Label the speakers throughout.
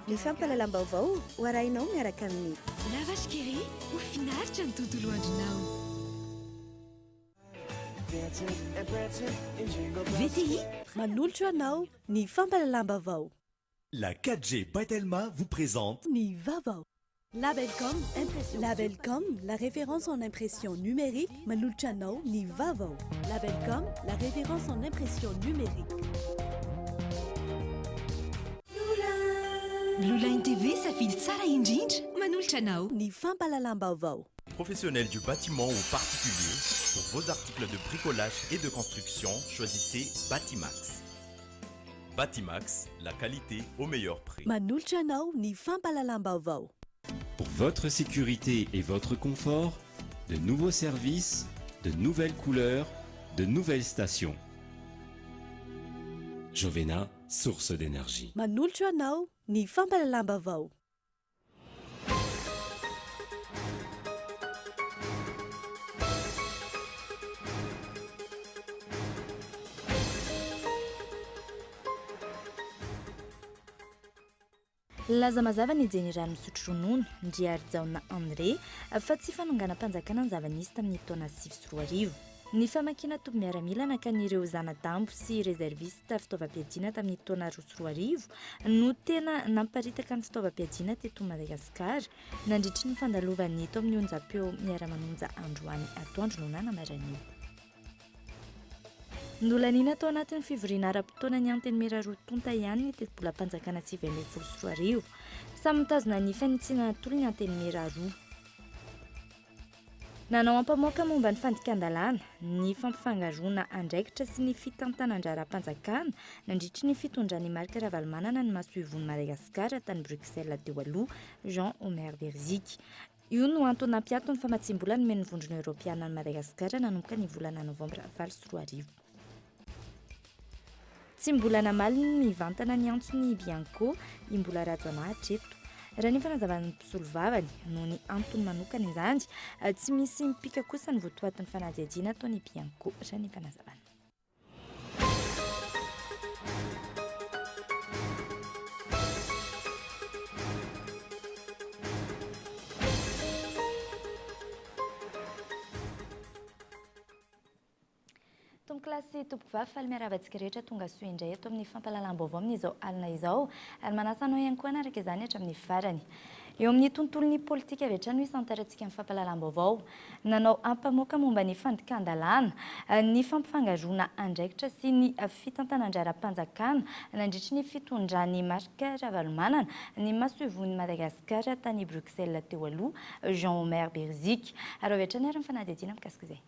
Speaker 1: Ny fampalalam-baovao hoarainao miaraka amin'ny
Speaker 2: lavashkeri ho finaritra ny tontolo andronao. VTI
Speaker 1: manolotra anao ny fampalalam-baovao.
Speaker 3: La 4G Batelma vous présente
Speaker 1: Ny Vavao. Labelcom, Labelcom, la référence en impression numérique, manolotra anao ny Vavao. Labelcom, la référence en impression numérique.
Speaker 2: Lulain TV safidy tsara indrindra manolotra anao
Speaker 1: Ny fampalalam-baovao.
Speaker 3: professionnel du bâtiment ou particulier. Pour vos articles de bricolage et de construction, choisissez Batimax. Batimax, la qualité au meilleur prix.
Speaker 1: Manolotra anao ny fampalalam-baovao.
Speaker 4: Pour votre sécurité et votre confort, de nouveaux services, de nouvelles couleurs, de nouvelles stations. Jovena, source d'énergie.
Speaker 1: Manolotra anao ny fampalalam-baovao.
Speaker 5: Laza mazava ny jeny rano misotro ronono ndriary jaona André fa tsy fanonganam-panjakana ny zava-nisy tamin'ny taona 2004. Ny famakiana toby miaramila nakan'ireo zanadambo sy reserviste fitaovam-piadiana tamin'ny taona 2004 no tena namparitaka ny fitaovam-piadiana teto Madagasikara nandritry ny fandalovan'ny eto amin'ny onjam-peo miara-manonja androany atoandro no nanamarany. Nolanina tao anatin'ny fivoriana ara-potoana ny anteny meraroa tonta ihany ny tetbolam-panjakana 2024. Samy mitazona ny fanitsiana tolo ny anteny meraroa. Nanao ampamoaka momba ny fandikan-dalàna, ny fampifangaroana andraikitra sy ny fitantanan-draram-panjakana nandritry ny fitondran'ny marika Ravalomanana ny masoivon'ny Madagasikara tany Bruxelles teo aloha Jean Omer Berzik. Io no antony nampiato ny famatsim-bola ny men'ny vondrona Europiana ny Madagasikara nanomboka ny volana Novambra 2004. Tsy mbola namaly ny mivantana ny antsony Bianco imbola rajoana hatreto. Raha ny fanazavany mpisolo vavany no ny antony manokana izany, tsy misy mipika kosa ny votoatin'ny fanadihadiana ataony Bianco raha ny fanazavany. Klasy tompoko faly miaravantsika rehetra tonga soa indray eto amin'ny fampalalam-baovao amin'izao alina izao ary manasa anao ihany koa anaraka izany hatramin'ny farany. Eo amin'ny tontolon'ny politika avy hatrany isantarantsika amin'ny fampalalam-baovao nanao ampamoaka momba ny fandikan-dalàna, ny fampifangaroana andraikitra sy ny fitantanan-draram-panjakana nandritry ny fitondran'ny marika Ravalomanana ny masoivon'ny Madagasikara tany Bruxelles teo aloha Jean Omer Berzik ary avy hatrany ary ny fanadihadiana mikasika izay.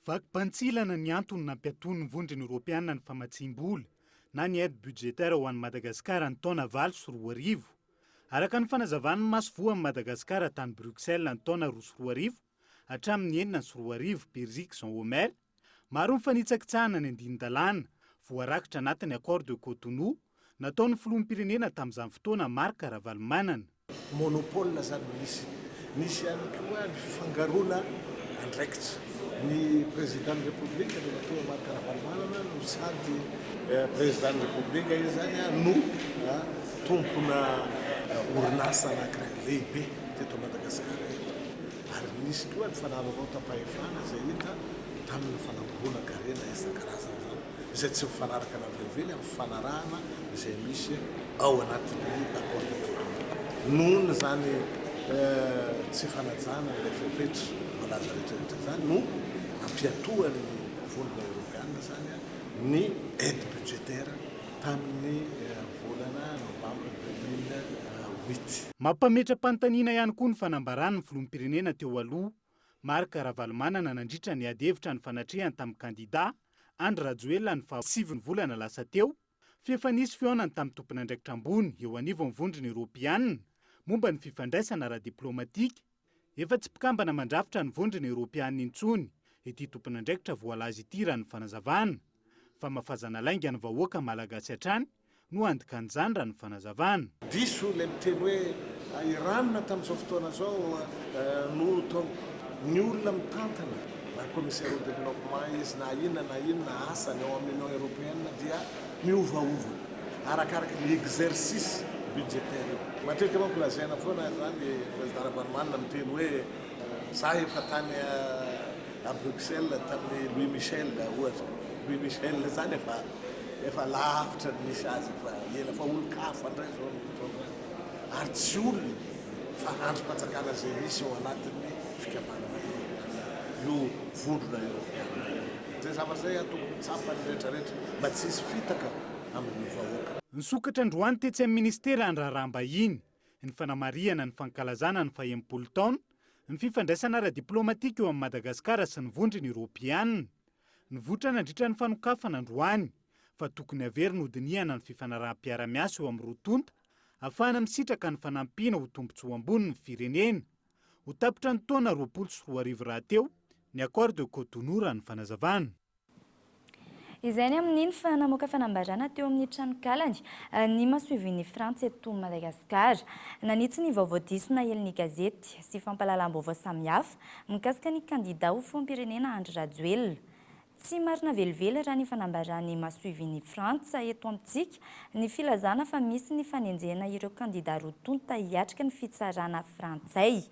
Speaker 6: Vakim-pantsilana ny antony nampiatoany ny vondrona Europiana ny famatsim-bola na ny aide budgétaire ho an'ny Madagasikara ny taona 2024. Araka ny fanazavany masovoan'ny Madagasikara tany Bruxelles ny taona 2024 hatramin'ny 2024 Berzik Jean Omer, maro ny fanitsakitsahana ny andinin-dalàna voarakitra anatin'ny accord de Cotonou nataon'ny filoham-pirenena tamin'izany fotoana marika Ravalomanana.
Speaker 7: Monopole zany nisy ihany koa ny fifangaroana andraikitra. Ny président de république ny natoa marika Ravalomanana no sady président de république izy zany no tompona orinasa anankiray lehibe teto Madagasikara eto. Ary nisy koa ny fanananao tapahefana izay hita tamin'ny fanamborona karena isan-karazany zany izay tsy mifanaraka na velively amin'ny fanarahana izay misy ao anatin'ny accord de Cotonou. Nohony zany tsy fanajana ilay fepetra malaza rehetrarehetra zany no ampiatoany vondrona Europiana zany ny aide budgétaire tamin'ny volana Novambra 2008.
Speaker 6: Mampametra-panontaniana ihany koa ny fanambarany ny filoham-pirenena teo aloha marika Ravalomanana nandritra ny ady hevitra ny fanatrehany tamin'ny kandida Andry Rajoelina ny 7 volana lasa teo, fa nisy fihaonany tamin'ny tompony andraikitra ambony eo anivon'ny vondrona Europiana momba ny fifandraisana ara-diplomatika, efa tsy mpikambana mandrafitra ny vondrona Europiana intsony ity tompony andraikitra voalaza ity raha ny fanazavana, fa mahafazana lainga ny vahoaka malagasy hatrany no andikan'izany raha ny fanazavana.
Speaker 7: Diso ilay miteny hoe iranona tamin'izao fotoana zao no tao ny olona mitantana na commissaire au développement izy na inona asany ao amin'ny union européenne dia miovaova arakaraka ny exercice budgétaire io matetika manko lazaina foana zany président Ravalomanana miteny hoe za efa tany à Bruxelles tamin'ny Louis Michel ohatra Louis Michel zany efa lavitra misy azy fa olo-kafa ndray zao ary tsy olona fa androm-patsakana zay misy ao anatin'ny fikambanana io vondrona européenne zay zavazay atokony tsapany rehetrarehetra mba tsisy fitaka amin'ny vahoaka.
Speaker 6: Nisokatra androany tetsy amin'ny ministera andraraham-bahiny ny fanamariana ny fankalazana ny 20 taona ny fifandraisana ara-diplomatika eo amin'ny Madagasikara sy ny vondrony Europianina nivoatra nandritra ny fanokafana androany fa tokony averina hodinihana ny fifanarahanm-piara-miasa eo amin'ny rotonta ahafahana misitraka ny fanampiana ho tombontsoa ambony ny firenena ho tapitra ny taona 20 rahateo ny accord de Cotonou raha ny fanazavana.
Speaker 5: Izay ny amin'iny fa namoaka fanambarana teo amin'ny tranokalany ny masoivin'ny Frantsa eto Madagasikara. Nanitsy ny vaovao diso na ely ny gazety sy fampahalalam-baovao samihafa mikasika ny kandida ho filoham-pirenena Andry Rajoelina. Tsy marina velively raha ny fanambarany masoivin'ny Frantsa eto amintsika ny filazana fa misy ny fanenjehana ireo kandida rotonta hiatrika ny fitsarana frantsay.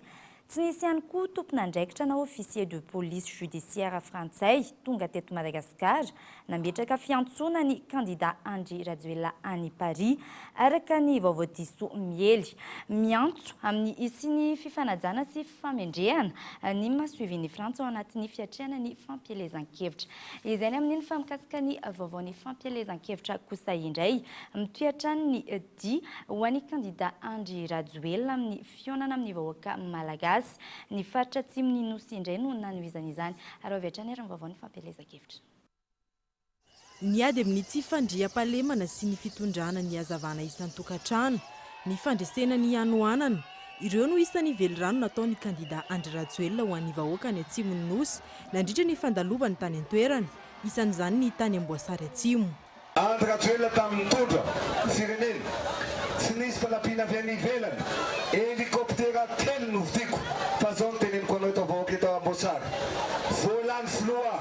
Speaker 5: Tsy nisy ihany koa tompon'andraikitra na officier de police judiciaire frantsay tonga teto Madagasikara nametraka fiantsoana ny kandida Andry Rajoelina any Paris araka ny vaovao diso miely miantso amin'ny isiny fifanajana sy famendrehana ny masoivin'ny Frantsa ao anatin'ny fiatrehana ny fampielezan-kevitra. Izay ny amin'iny fa mikasika ny vaovaon'ny fampielezan-kevitra kosa indray mitoetra ny di ho an'ny kandida Andry Rajoelina amin'ny fionana amin'ny vahoaka malagasy. Ny faritra atsimony Nosy indray no nanohizana izany ary avetrany ary ny vaovaon'ny fampielezan-kevitra.
Speaker 8: Niady amin'ny tsy fandriam-pahalemana sy ny fitondrana ny hazavana isan-tokantrano, ny fandresena ny hanoanana, ireo no isan'ny velirano nataon'ny kandida Andry Rajoelina ho an'ny vahoaka ny atsimony Nosy nandritra ny fandalovany tany an-toerana, isan'izany ny tany Amboasary Atsimo.
Speaker 9: Andry Rajoelina tamin'ny mitondra firenena, tsy nisy fanampiana avy any ivelany, helikoptera telo no vidiko fa zao no teneniko anao eto vahoaka eto Amboasary. Voalany filoha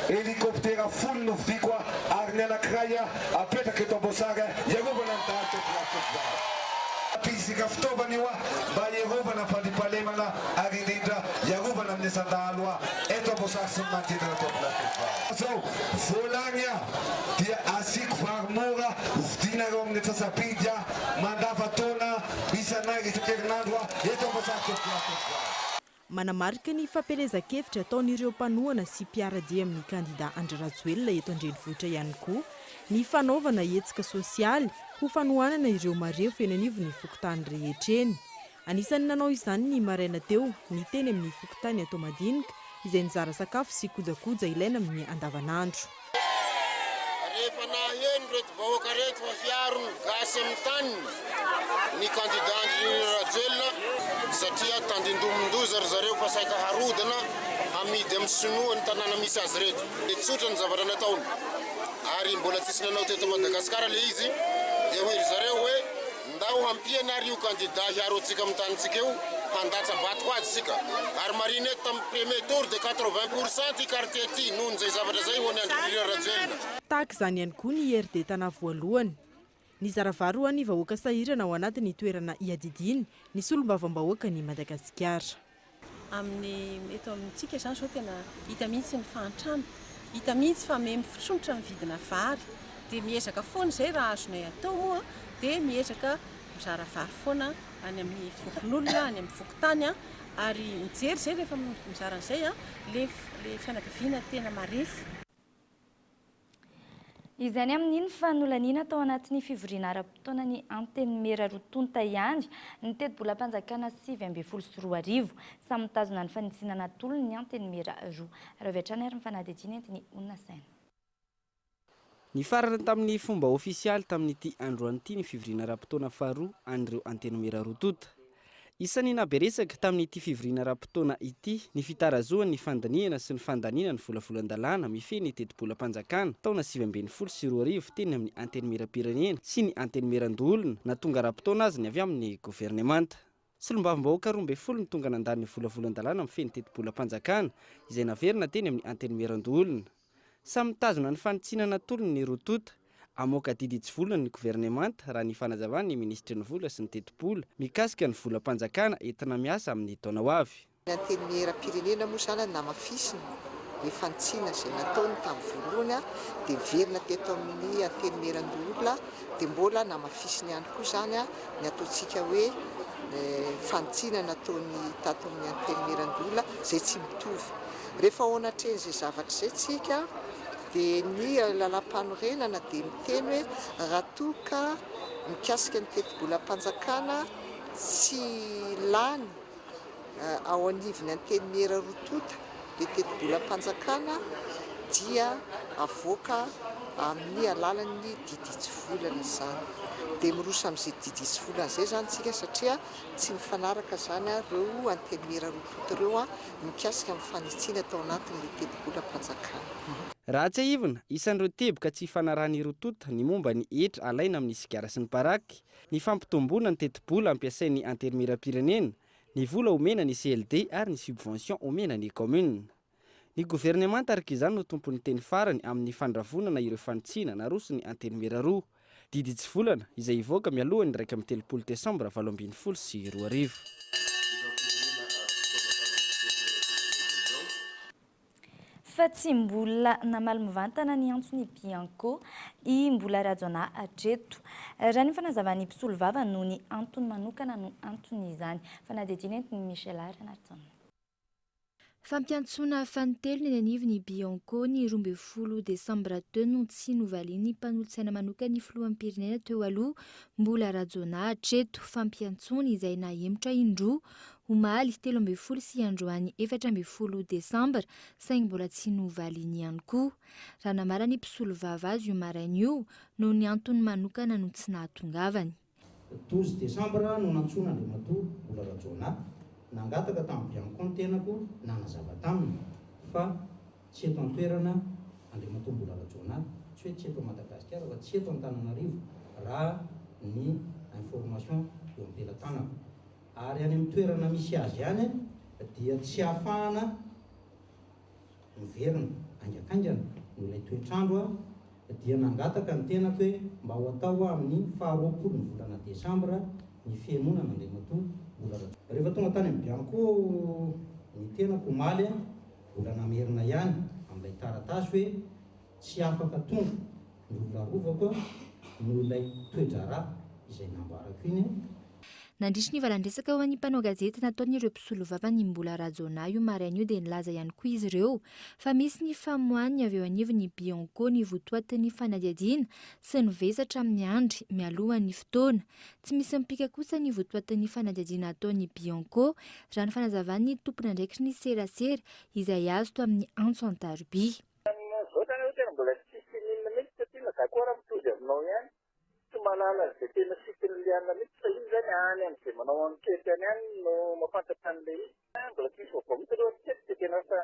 Speaker 9: helikoptera folo no vidiko ary ny anankiray apetraka eto Amboasary iarovana ny dahalo teto fisika fitaovana io mba iarovana fandriampahalemana ary indrindra iarovana amin'ny asandahalo eto Amboasary sy ny manodidina eto zao voalany dia asiko vary mora vidinareo amin'ny atsasabidy mandavan-taona isan'andro isan-kerinandro eto Amboasary teto.
Speaker 8: Manamarika ny fampielezan-kevitra ataon'ireo mpanohana sy mpiara-dia amin'ny kandida Andry Rajoelina eto an-drenivohitra ihany koa ny fanaovana hetsika sosialy ho fanohanana ireo mareo fenanivo ny fokontany rehetreny. Anisan'ny nanao izany ny maraina teo ny teny amin'ny fokontany atao madinika izay nizara sakafo sy kojakoja ilaina amin'ny andavanandro.
Speaker 10: Rehefa naheno reto vahoaka reto fa fiarony gasy amin'ny taniny ny kandida Andry Rajoelina satria tandindomindoza ry zareo fa saika harodana amidy amin'ny sinoa ny tanàna misy azy reto. Tsotra ny zavatra nataony ary mbola tsisy nanao teto Madagasikara le izy dia hoy ry zareo hoe ndao hampiana ary io kandida hiarotsika amin'ny tanitsika io handatsa bato azy sika ary marina eto tamin'ny premier tour de 80% ty quartier ty nohon' zay zavatra zay ho any Andry Rajoelina.
Speaker 8: Tahaka izany ihany koa ny RD tana voalohany. Ny zaravary ho an'ny vahoaka sahirana ao anatin'ny toerana iadidiny ny solombavam-bahoaka ny Madagasikara.
Speaker 11: Amin'ny eto amintsika izany zao tena hita mihitsy ny fahantrana, hita mihitsy fa mifotsonitra ny vidina vary dia miezaka foana izay raha azonay atao moa dia miezaka mizara vary foana any amin'ny fokon'olona, any amin'ny fokotany ary mijery izay rehefa mizara an'izay le fianakaviana tena marefo.
Speaker 5: Izany amin'iny fa nolanina tao anatin'ny fivoriana ara-potoana ny antenimera rotonta ihany ny teti-bolam-panjakana 2024 samy mitazona ny fanitsinana tolo ny antenimera roa. Ravetrany ary ny fanadidiny entiny onina saina.
Speaker 12: Ny farana tamin'ny fomba ofisialy tamin'ity androany ity ny fivoriana ara-potoana faharoa an'ireo antenimera rotonta. Isan'ny naberesaka tamin'ity fivoriana ara-potoana ity ny fitarazoany ny fandaniana sy ny fandaniana ny volavolan-dalàna mifehy ny teti-bolam-panjakana taona 2024 teny amin'ny antenimera pirenena sy ny antenimera-ndolona na tonga ara-potoana azy ny avy amin'ny governemanta. Solombavim-bahoaka 12 ny tonga nandaniny volavolan-dalàna amin'ny feny tetim-bolam-panjakana izay naverina teny amin'ny anteny Merandoolona. Samy mitazona ny fanitsinana tolony ny rotota. Amoaka didy tsy volana ny governemanta raha ny fanazavany ny ministry ny vola sy ny tetipola mikasika ny volam-panjakana entina miasa amin'ny taona ho avy.
Speaker 13: Ny anteny Meram-pirenena moa zany namafisiny ny fanitsina izay nataony tamin'ny voalohany dia miverina teto amin'ny anteny Merandoolona dia mbola namafisiny ihany koa zany ny ataontsika hoe fanitsina nataony tato amin'ny anteny Merandoolona izay tsy mitovy. Rehefa ao anatren'izay zavatra izay tsika dia ny lalam-panorenana dia miteny hoe raha toa ka mikasika ny tetim-bolam-panjakana tsy lany ao anivony anteny Merarotota dia tetim-bolam-panjakana dia avoaka amin'ny alalan'ny didy tsy volana zany. Dia miroso amin'izay didy tsy volana izay zany tsika satria tsy mifanaraka zany ireo anteny Merarotota ireo mikasika amin'ny fanitsiana tao anatin'ilay tetim-bolam-panjakana.
Speaker 12: Raha tsy ahivina, isan'ireo teboka tsy hifanarahany rotota ny momba ny hetra alaina amin'ny sigara sy ny paraky, ny fampitomboana ny tetibola ampiasain'ny anteny Meram-pirenena, ny vola omena ny CLD ary ny subvention omena ny commune. Ny governemanta araka izany no tompon'ny teny farany amin'ny fandravonana ireo fanitsiana naroso ny anteny Meraroa. Didy tsy volana izay ivoaka mialohan'ny 1 Desambra 2024.
Speaker 5: Fa tsy mbola namaly mivantana ny antsony Bianco i mbola rajona hatreto. Raha ny fanazavany mpisolo vava no ny antony manokana no antony izany. Fanadidina entiny Michel Arnarton.
Speaker 14: Fampiantsona fanitelo ny anivony Bianco ny 12 Desambra teo no tsy novaliany mpanolotsaina manokana ny filoham-pirenena teo aloha mbola rajona hatreto. Fampiantsona izay nahemotra indroa omaly 13 sy androany 14 Desambra saingy mbola tsy novaliany ihany koa. Raha namara ny mpisolo vava azy io maraina io no ny antony manokana no tsy nahatongavany.
Speaker 15: 12 Desambra no nantsona Andriamatoa mbola rajona. Nangataka tamin'ny Bianco ny tenako nanazava taminy fa tsy eto an-toerana Andriamatoa mbola rajona, tsy hoe tsy eto Madagasikara fa tsy eto Antananarivo raha ny information eo am-pelantanako. Ary any amin'ny toerana misy azy ihany dia tsy ahafahana miverina angakangana no ilay toetrandro dia nangataka ny tenako hoe mba ho atao amin'ny 20 ny volana Desambra ny fihamonana Andriamatoa mbola rajona. Rehefa tonga tany amin'ny Bianco ny tenako omaly mbola namerina ihany amin'ilay taratasy hoe tsy afaka tonga ny olona rovako no ilay toedrara izay nambarako iny.
Speaker 14: Nandritry ny valandresaka ho an'ny mpanao gazety nataon'ireo mpisolo vava ny mbola rajona io maraina io dia nilaza ihany koa izy ireo fa misy ny famohaniny avy eo anivon'ny Bianco ny votoatin'ny fanadihadiana sy ny vesatra amin'ny andry mialohan'ny fotoana. Tsy misy mipika kosa ny votoatin'ny fanadihadiana ataon'ny Bianco raha ny fanazavan'ny tompona ndraikitry ny serasera izay azo to amin'ny antso an-taroby.
Speaker 16: Malala izay tena sitriliana mitsy fa iny zany any amin'izay manao ankety any no mafantatran'ilay mbola tsisy vaovao mitsy aloha ankety dia tena fa.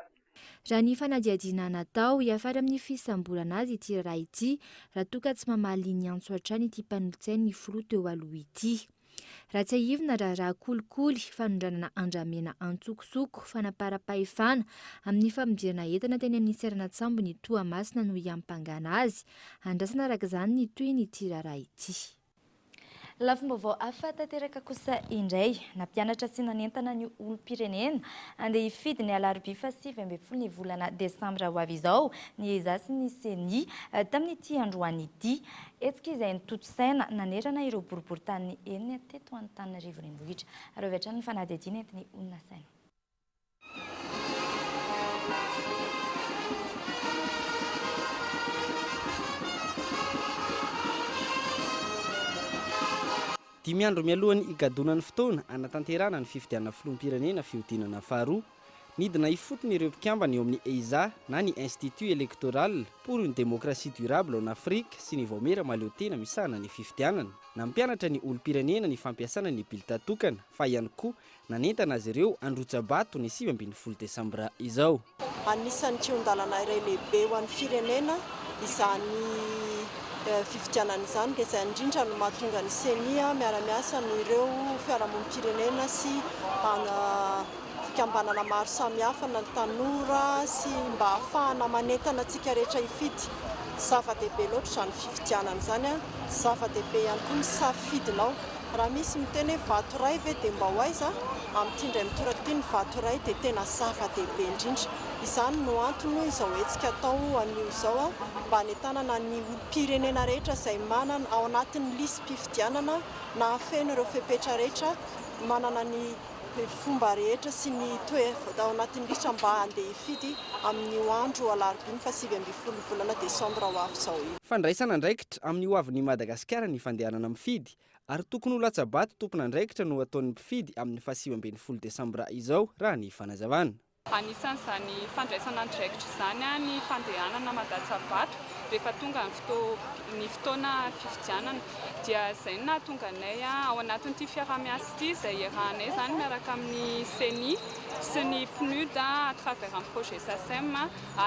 Speaker 14: Raha ny fanadihadiana natao hiafara amin'ny fisambolana azy ity raha ity raha toa ka tsy mamaly ny antso hatrany ity mpanolotsainy ny filoha teo aloha ity. Raha tsy ahivina raha kolikoly fanondranana andramena antsokosoko fanaparam-pahefana amin'ny famonjena entana teny amin'ny seranatsambo ny Toamasina no iampangana azy. Andrasana araka izany ny toy ny ity raharaha ity.
Speaker 5: Lafim-baovao hafa tanteraka kosa indray nampianatra sy nanentana ny olom-pirenena andeha hifidy ny alarobia fa 7 ny volana Desambra ho avy izao ny EZA sy ny CENI tamin'ity androany ity. Etsika izay nitoto-saina nanerana ireo boriboritany enina teto Antananarivo renivohitra. Ary avy hatrany ny fanadihadiana entiny olona saina.
Speaker 12: Dimy andro mialohan'ny higadonan'ny fotoana anatanterana ny fifidianana filoham-pirenena fihodinana faharoa nidina hifotony ireo mpikambana eo amin'ny EZA na ny Institut électoral pour une démocratie durable en Afrique sy ny vaomera maleotena misahana ny fifidianana. Nampianatra ny olom-pirenena ny fampiasana ny bilita tokana fa ihany koa nanentana azy ireo androtsabato ny 7 Desambra izao.
Speaker 17: Anisan'ny tsiondalana iray lehibe ho an'ny firenena izany
Speaker 8: fividianan'izany ka izay indrindra no mahatonga ny senia miara-miasa no ireo fiarahamonim-pirenena sy fikambanana maro samihafa na tanora sy mba ahafahana manentana antsika rehetra hifidy zava-dehibe loatra izany fividianana izany a zava-dehibe ihany koa ny safidinao raha misy miteny hoe vato iray ve dia mba ho aiza amin'ity indray mitoraka ity ny vato iray dia tena zava-dehibe indrindra izany no antony izao hetsika atao anio izao a mba hanetanana ny olom-pirenena rehetra izay manana ao anatin'ny lisy mpifidianana na afeno ireo fepetra rehetra manana ny fomba rehetra sy ny ao anatin'ny lisy mba handeha hifidy amin'io andro alarobia ny 7 volana desambra ho avy izao io.
Speaker 12: Fandraisana andraikitra amin'io avin'i Madagasikara ny fandehanana mifidy ary tokony ho latsabato tompona andraikitra no ataon'ny mpifidy amin'ny 7 desambra izao raha ny fanazavana.
Speaker 17: Anisan'izany fandraisana andraikitra izany ny fandehanana madatsabato rehefa tonga ny fotoana fifidianana dia izay no nahatonga anay ao anatin'ity fiaraha-miasa ity izay iarahanay izany miaraka amin'ny CENI sy ny PNUD à travers un projet SACEM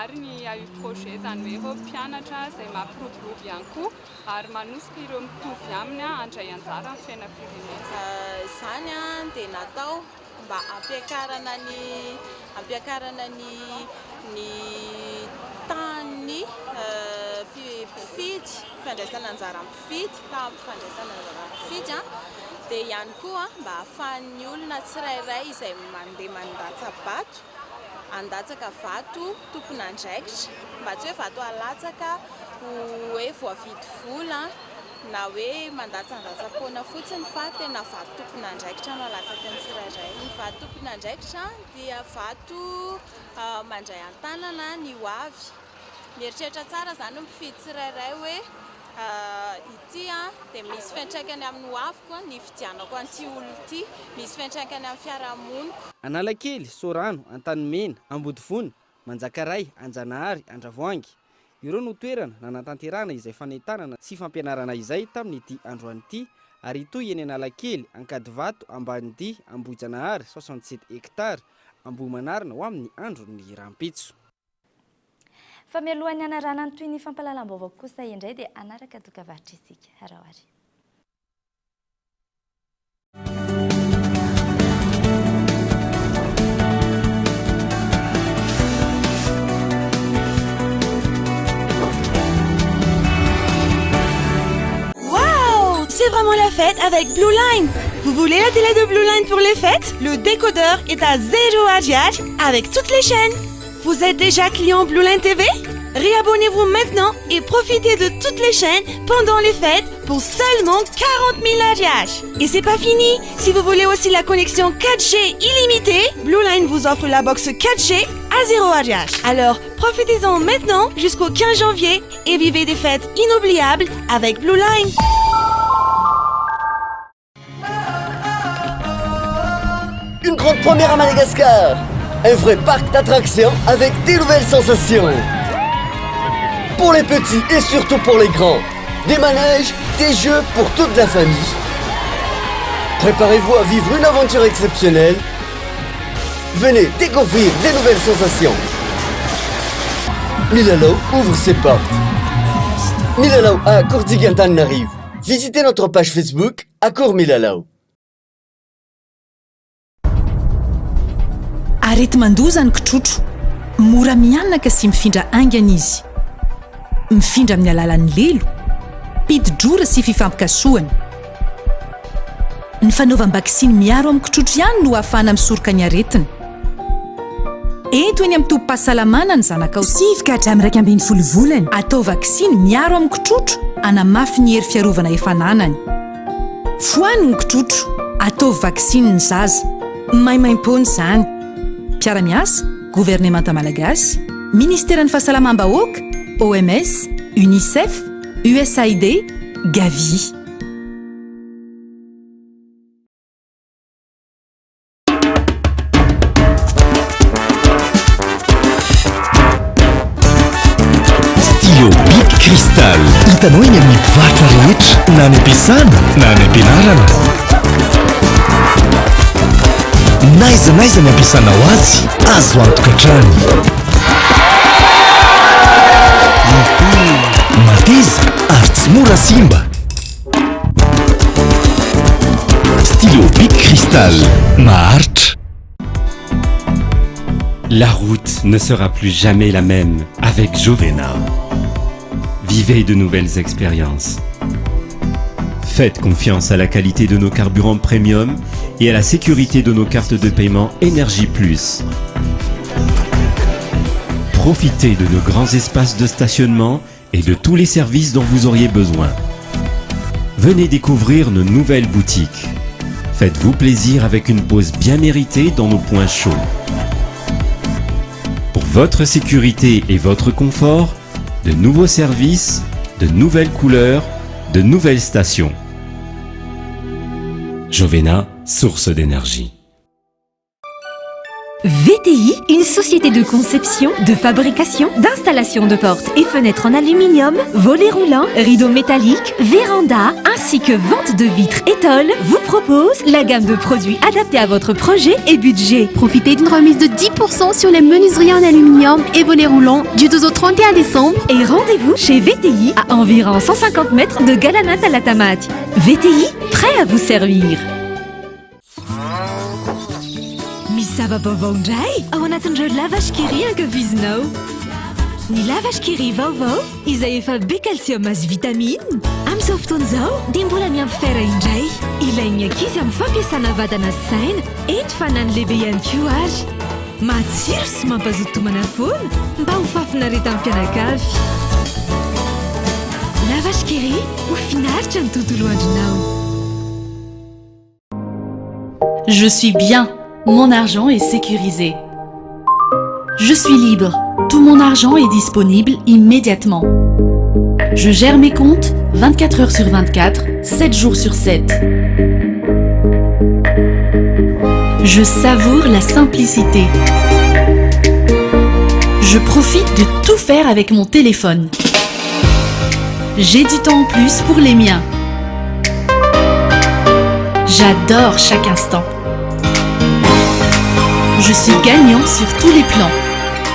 Speaker 17: ary ny AU projet izany hoe ireo mpianatra izay mampiroborobo ihany koa ary manosika ireo mitovy aminy handray anjara amin'ny fiainam-pirenena.
Speaker 11: Izany dia natao mba ampiakarana ny tany mpifidy fandraisana anjara mpifidy tamin'ny fandraisana anjara mpifidy dia ihany koa mba ahafahan'ny olona tsirairay izay mandeha mandatsabato andatsaka vato tompony andraikitra mba tsy hoe vato alatsaka hoe voavidy vola na hoe mandatsandatsapoana fotsiny fa tena vato tompony andraikitra no alatsaka ny tsirairay. Ny vato tompony andraikitra dia vato mandray an-tanana ny hoavy. Mieritreritra tsara izany mpifidy tsirairay hoe ity dia misy fiantraikany amin'ny hoaviko ny fidianako an'ity olona ity, misy fiantraikany amin'ny fiarahamoniko.
Speaker 12: Analakely, Sorano, Antanimena, Ambodifony, Manjakaray, Anjanahary, Andravoangy. Ireo no toerana nanatanterana izay fanentanana sy fampianarana izay tamin'ity androany ity ary toy eny Analakely, Ankadivato, Ambanidia, Ambohijanahary 67 hectare, Ambohimanarina ho amin'ny andron'ny rampitso.
Speaker 5: Fa mialohan'ny anarana toy ny fampahalalam-baovao kosa indray dia anaraka dokam-barotra isika arahoary.
Speaker 1: C'est vraiment la fête avec Blue Line. Vous voulez la télé de Blue Line pour les fêtes? Le décodeur est à 0 AGH avec toutes les chaînes. Vous êtes déjà client Blue Line TV? Réabonnez-vous maintenant et profitez de toutes les chaînes pendant les fêtes pour seulement 40 000 AGH. Et c'est pas fini. Si vous voulez aussi la connexion 4G illimitée, Blue Line vous offre la box 4G à 0 AGH. Alors, profitez-en maintenant jusqu'au 15 janvier et vivez des fêtes inoubliables avec Blue Line.
Speaker 18: Une grande première à Madagascar. Un vrai parc d'attractions avec des nouvelles sensations. Pour les petits et surtout pour les grands. Des manèges, des jeux pour toute la famille. Préparez-vous à vivre une aventure exceptionnelle. Venez découvrir des nouvelles sensations. Milalao ouvre ses portes. Milalao à Courtigantan arrive. Visitez notre page Facebook Accor Milalao.
Speaker 19: Arety mandozany kitrotro mora mianaka sy mifindra aingana izy mifindra amin'ny alalan'ny lelo pidi-drora sy fifampikasoany ny fanaovam-bakisiny miaro amin'ny kitrotro ihany no ahafahana misoroka ny aretina ento eny amin'ny tombom-pahasalamana ny zanakao sivoka hatramin'ny 2 volana atao vakisiny miaro amin'ny kitrotro hanamafy ny hery fiarovana efa nanany foany ny kitrotro atao vakisiny ny zaza maimaim-pony izany Piara-miasa, Gouvernemanta Malagasy, Ministère ny Fahasalamam-bahoaka, OMS, UNICEF, USAID, Gavi.
Speaker 20: Stylo Bic Cristal. Hitanao eny amin'ny mpivarotra rehetra na any am-piasana na any am-pianarana. Naiza ny ampiasanao azy, azo antokatrano. Mateza ary tsy Tsara simba. Stylo Bic Cristal maharitra.
Speaker 4: La route ne sera plus jamais la même avec Jovena. Vivez de nouvelles expériences. Faites confiance à la qualité de nos carburants premium et à la sécurité de nos cartes de paiement Énergie Plus. Profitez de nos grands espaces de stationnement et de tous les services dont vous auriez besoin. Venez découvrir nos nouvelles boutiques. Faites-vous plaisir avec une pause bien méritée dans nos points chauds. Pour votre sécurité et votre confort, de nouveaux services, de nouvelles couleurs, de nouvelles stations. Jovena, source d'énergie.
Speaker 21: VTI, une société de conception, de fabrication, d'installation de portes et fenêtres en aluminium, volets roulants, rideaux métalliques, vérandas, ainsi que vente de vitres étoiles, vous propose la gamme de produits adaptés à votre projet et budget.
Speaker 22: Profitez d'une remise de 10% sur les menuiseries en aluminium et volets roulants du 12 au 31 décembre.
Speaker 21: Et rendez-vous chez VTI à environ 150 mètres de Galanat à la Tamate. VTI, prêt à vous servir. Misava bovondray ao anatin'ireo lavashkiri ankafizinao. Ny lavashkiri vaovao izay efa be calcium azy vitamine amin'izao fotoana izao dia mbola miampy fer indray. Ilain'ny ankizy amin'ny fampiasana vadana sy saina eny fa na ny lehibe ihany koa ary. Matsiro sy mampazoto tomana foana mba ho fafinareta amin'ny mpianakavy. Lavashkiri ho finaritra ny tontolo andronao.
Speaker 23: Je suis bien. Mon argent est sécurisé. Je suis libre. Tout mon argent est disponible immédiatement. Je gère mes comptes 24 heures sur 24, 7 jours sur 7. Je savoure la simplicité. Je profite de tout faire avec mon téléphone. J'ai du temps en plus pour les miens. J'adore chaque instant. Je suis gagnant sur tous les plans.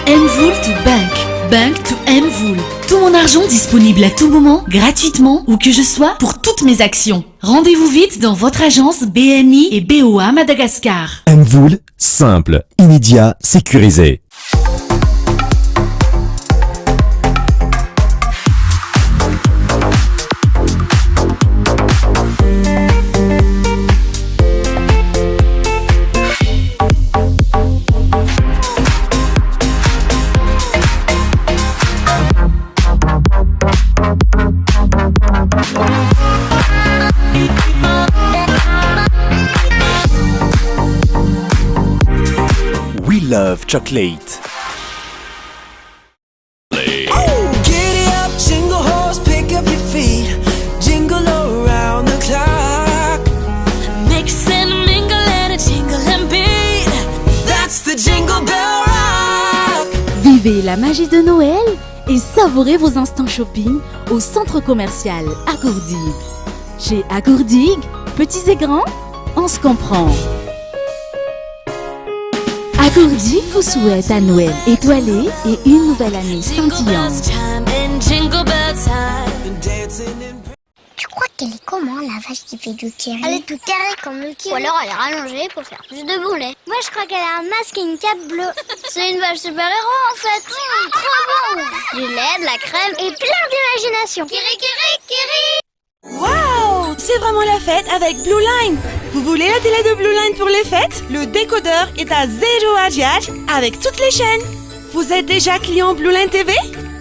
Speaker 23: Mvoul to Bank, Bank to Mvoul. Tout mon argent disponible à tout moment, gratuitement, où que je sois, pour toutes mes actions. Rendez-vous vite dans votre agence BNI et BOA Madagascar.
Speaker 20: Mvoul, simple, immédiat, sécurisé. Love chocolate.
Speaker 24: Giddy up, jingle horse, pick up your feet, jingle around the clock. Mix and mingle and a jingle and beat. That's the Jingle Bell Rock.
Speaker 22: Vivez la magie de Noël et savourez vos instants shopping au centre commercial Agourdig. Chez Agourdig, petits et grands, on se comprend. Agourdig vous souhaite un Noël étoilé et une nouvelle année scintillante.
Speaker 25: Tu crois qu'elle est comment la vache qui fait du kiri? Elle est toute carrée comme le kiri. Ou alors elle est rallongée pour faire plus de boulets. Moi je crois qu'elle a un masque et une cape bleue. C'est une vache super-héros en fait. Trop bon. Du lait, de la crème et plein d'imagination. Kiri, kiri, kiri.
Speaker 1: Waouh! C'est vraiment la fête avec Blue Line. Vous voulez la télé de Blue Line pour les fêtes? Le décodeur est à 0 Hz avec toutes les chaînes. Vous êtes déjà client Blue Line TV?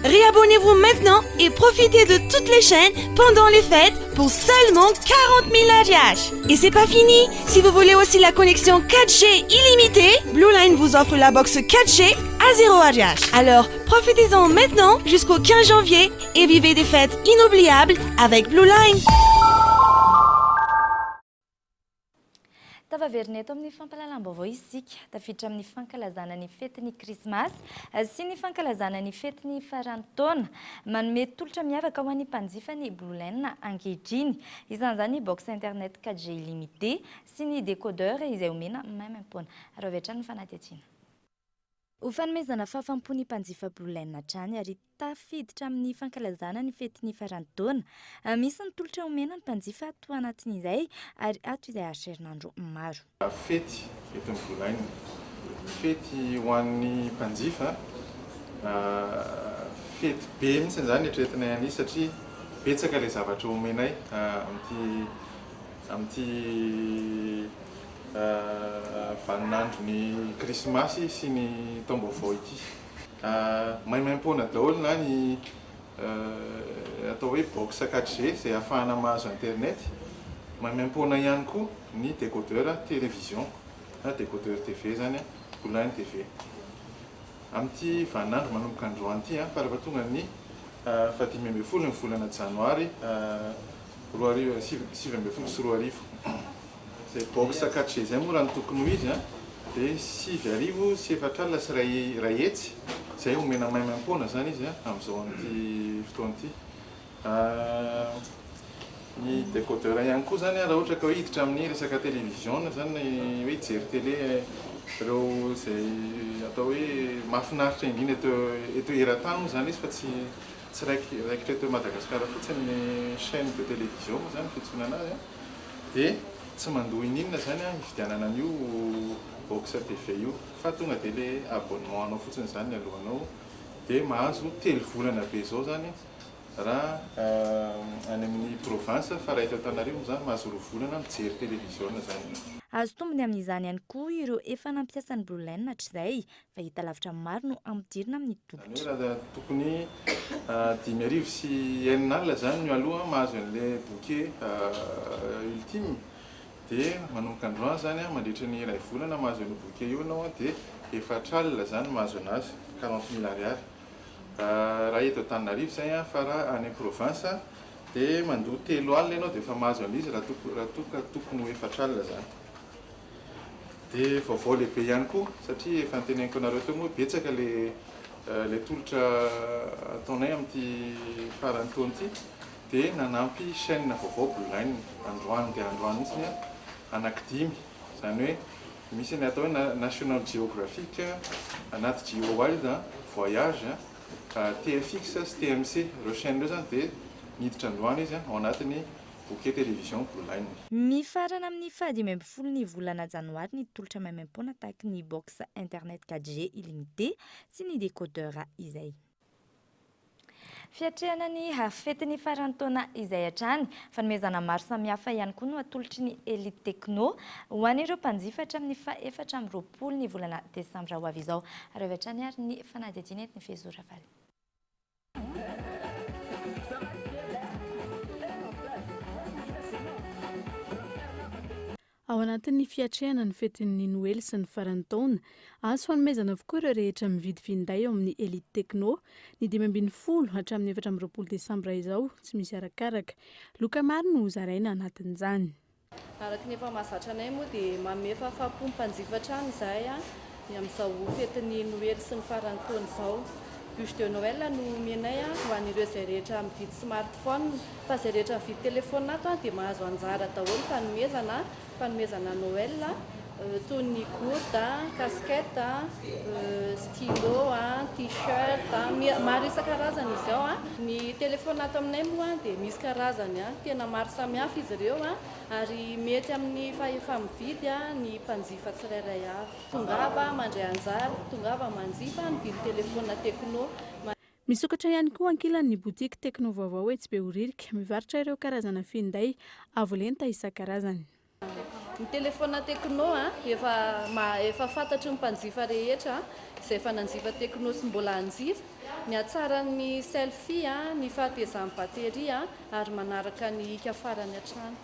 Speaker 1: Réabonnez-vous maintenant et profitez de toutes les chaînes pendant les fêtes pour seulement 40 000 Hz. Et c'est pas fini. Si vous voulez aussi la connexion 4G illimitée, Blue Line vous offre la box 4G à 0 Hz. Alors profitez-en maintenant jusqu'au 15 janvier et vivez des fêtes inoubliables avec Blue Line.
Speaker 5: Tavaverina eto amin'ny fampalalam-baovao isika tafiditra amin'ny fankalazana ny fetin'ny krismasy sy ny fankalazana ny fetin'ny farantaona manome tolotra miavaka ho an'ny mpanjifa ny Blue Line ankehitriny isan'izany box internet 4G illimité sy ny décodeur izay omena maimampona raha vetra ny fanatetsina. ho fanomezana fahafampony mpanjifa Blue Line hatrany ary tafiditra amin'ny fankalazana ny fetin'ny farantaona. Misy ny tolotra omena ny mpanjifa ato anatin'izay ary ato izay aritrerinandro maro.
Speaker 2: Fety eto amin'ny Blue Line, fety ho an'ny mpanjifa, fety be mihitsy zany etretinay any satria betsaka ilay zavatra omenay amin'ity vaninandro ny krismasy sy ny taom-baovao ity. Maimaim-poana daholo na ny atao hoe box 4G izay ahafahana mahazo internet, maimaim-poana ihany koa ny décodeur télévision na décodeur TV zany, Blue Line TV. Amin'ity vaninandro manomboka androany ity farafahatonga ny 15 ny volana janoary 7 sy 2 zay box 4G zay moa raha ny tokony ho izy dia 7 sy 4 sy ray hetsy zay omena maimaim-poana zany izy amin'izao amin'ity fotoana ity. Ny décodeur ihany koa zany raha ohatra ka hoe hiditra amin'ny resaka télévision zany hoe hijery télé ireo zay atao hoe mahafinaritra indrindra eto eran-tany moa zany izy fa tsy raikitra eto Madagasikara fotsiny ny chaîne de télévision moa zany fitsoina anazy dia tsy mandoha ininona zany hividianana an'io box TV io fa tonga dia le abonnement anao fotsiny zany alohanao dia mahazo 3 volana be zao zany raha any amin'ny province fa raha eto Antananarivo zany mahazo 2 volana mijery télévision zany.
Speaker 5: Azo tombony amin'izany ihany koa ireo efa nampiasan'ny Blue Line hatr'izay fa hita lavitra maro no ampidirina amin'ny tolotra.
Speaker 2: Raha tokony 5 sy 9 alina zany no aloha mahazo an'ilay bouquet ultime dia manomboka androany zany mandritra ny 2 volana mahazo an'io bouquet io anao dia 4 alina zany mahazo anazy 40 000 ariary. Raha eto Antananarivo zay fa raha any province dia mandoha 3 alina ianao dia efa mahazo an'izy raha tokony ho 4 alina zany. Dia vaovao lehibe ihany koa satria efa niteneniko anareo teo moa betsaka le tolotra ataonay amin'ity faran'ny taona ity dia nanampy chaîne vaovao Blue Line androany dia androany mihitsy anaky 5 zany hoe misy ny atao hoe National Geographic, Nat Geo Wild, Voyage, TFX sy TMC ireo chaîne ireo zany dia miditra androany izy ao anatin'ny bouquet télévision Blue Line.
Speaker 5: Mifarana amin'ny 15 ny volana janoary ny tolotra maimaim-poana tahaka ny box internet 4G illimité sy ny décodeur izay. Fiatrehana ny fetiny farantaona izay hatrany, fanomezana maro samihafa ihany koa no atolotry ny Elite Techno ho an'ireo mpanjifa hatramin'ny 4 ny volana desambra ho avy izao. Ary avy hatrany ary ny fanadihadiana eto ny Fezora Valy.
Speaker 3: Ao anatin'ny fiatrehana ny fetin'ny Noely sy ny farantaona, azo fanomezana avokoa ireo rehetra mividy finday ao amin'ny Elite Techno ny 5 hatramin'ny 14 desambra izao, tsy misy arakaraka. Loka maro no zaraina anatin'izany.
Speaker 6: Araka ny efa mahazatra anay moa dia manome fahafapo mpanjifa hatrany izahay amin'izao fetin'ny Noely sy ny farantaona izao. Bûche de Noël no menay ho an'ireo izay rehetra mividy smartphone, fa izay rehetra mividy téléphone ato dia mahazo anjara daholo fanomezana Noël toy ny gourde, casquette, stylo, t-shirt, maro isan-karazany izy ao. Ny téléphone ato aminay moa dia misy karazany tena maro samihafa izy ireo ary mety amin'ny fahefa mividy ny mpanjifa tsirairay avy. Tongava mandray anjara, tongava manjifa mividy téléphone Techno.
Speaker 3: Misokatra ihany koa ankilan'ny boutique Techno vaovao etsy Behoririka, mivarotra ireo karazana finday avo lenta isan-karazany.
Speaker 6: Ny téléphone Techno efa fantatry ny mpanjifa rehetra izay efa nanjifa Techno sy mbola hanjifa, ny hatsarany selfie, ny fahatezan'ny bateria ary manaraka ny hika farany hatrany.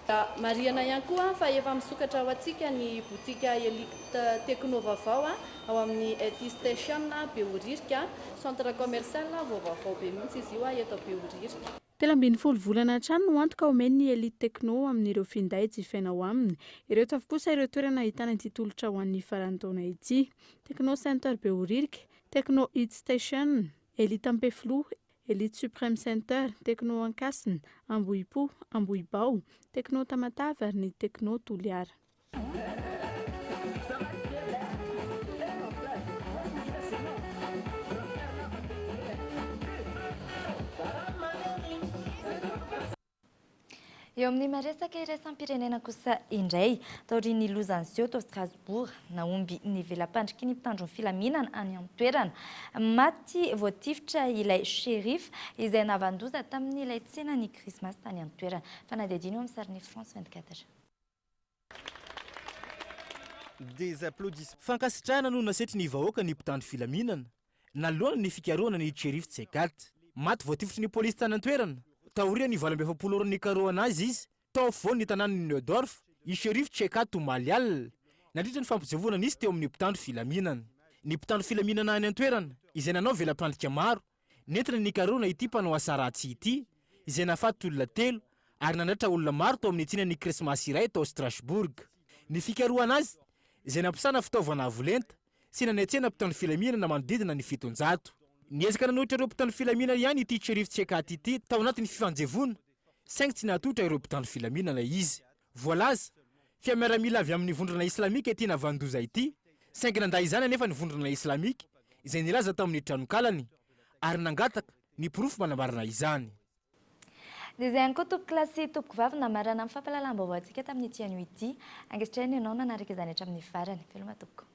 Speaker 6: Marihana ihany koa fa efa misokatra ao antsika ny boutique Elite Techno vaovao ao amin'ny ET Station Behoririka, centre commercial vaovao be mihitsy izy io eto Behoririka.
Speaker 3: 17 volana hatrany no antoka omeny Elite Techno amin'ireo finday jifaina ao aminy. Ireo avy kosa ireo toerana ahitana ity tolotra ho an'ny farantaona ity: Techno Center Behoririka, Techno Hit Station, Elite Ampeflo, Elite Supreme Center, Techno Ankasina, Ambohipo, Ambohibao, Techno Tamatavy ary ny Techno Toliara.
Speaker 5: eo amin'ny maresaka iraisam-pirenena kosa indray taorian'ny lozanzio tao Strasbourg naomby ny velam-pandriky ny mpitandro ny filaminana any amin'ny toerana maty voatifitra ilay shérif izay navandoza tamin'ny ilay tsena ny krismasy tany amin'ny toerana fanadihadiana eo amin'ny sarin'ny France 24.
Speaker 7: Des applaudissements. Fankasitrahana no nasetry ny vahoaka ny mpitandro filaminana nalohany ny fikarohana ny shérif Tsekat maty voatifitry ny polisy tany an-toerana taoria ny 27 ny karohana azy izy tao foany ny tanàny Neudorf i shérif Tsekat Malial nandritra ny fampijavonana izy teo amin'ny mpitandro filaminana ny mpitandro filaminana any an-toerana izay nanao velam-pandrika maro nentina ny karohana ity mpanao asa ratsy ity izay nafaty olona 3 ary nandratra olona maro tao amin'ny tsinan'ny krismasy iray tao Strasbourg ny fikarohana azy izay nampisana fitaovana avolenta sy nanetsena mpitandro filaminana manodidina ny 700 niezaka nanohitra ireo mpitandro filaminana ihany ity shérif Tsekat ity tao anatin'ny fifanjevona saingy tsy nahatotra ireo mpitandro filaminana izy voalaza fiamiaramila avy amin'ny vondrona islamika ity navandoza ity saingy nanday izany anefa ny vondrona islamika izay nilaza tamin'ny tranokalany ary nangataka ny porofo manambarana izany.
Speaker 5: Dia izay ihany koa tompoko klasy tompoko vavy namarana amin'ny fampahalalam-baovao antsika tamin'ny ity anio ity ankehitriny ianao nanaraka izany hatramin'ny farany veloma tompoko.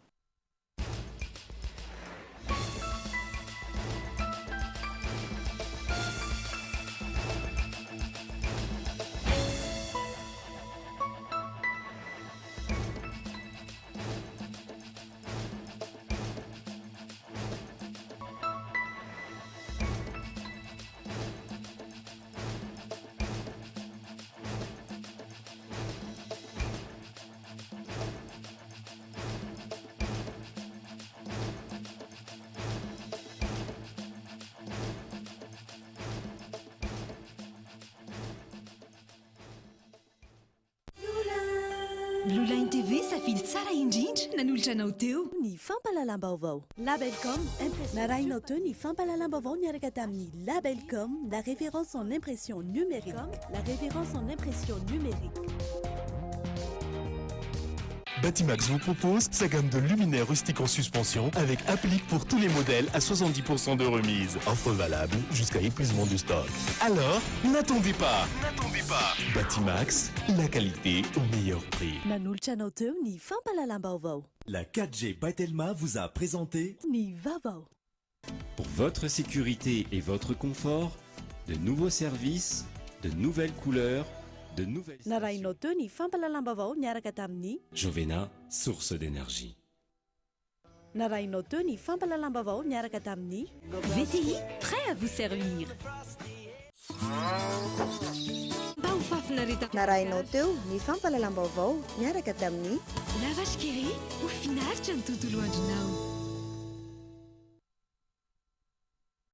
Speaker 21: Blue Line TV safidy tsara indrindra nanolotra anao teo
Speaker 9: ny fampahalalam-baovao Labelcom narahinao teo ny fampahalalam-baovao niaraka tamin'ny Labelcom la référence en impression numérique
Speaker 20: Batimax vous propose sa gamme de luminaires rustiques en suspension avec applique pour tous les modèles à 70% de remise. Offre valable jusqu'à épuisement du stock. Alors, n'attendez pas. Batimax, la qualité au meilleur prix.
Speaker 9: nanolotra anao teo ny fampahalalam-baovao
Speaker 10: La 4G by Telma vous a présenté
Speaker 9: ny vaovao.
Speaker 4: Pour votre sécurité et votre confort, de nouveaux services, de nouvelles couleurs, de nouvelles...
Speaker 9: narahinao teo ny fampahalalam-baovao niaraka tamin'ny
Speaker 4: Jovena, source d'énergie.
Speaker 9: narahinao teo ny fampahalalam-baovao niaraka tamin'ny
Speaker 21: VTI, prêt à vous servir.
Speaker 9: narahinao teo ny fampahalalam-baovao niaraka tamin'ny
Speaker 21: Lavage Kéré, au final, tu as tout au loin du nao.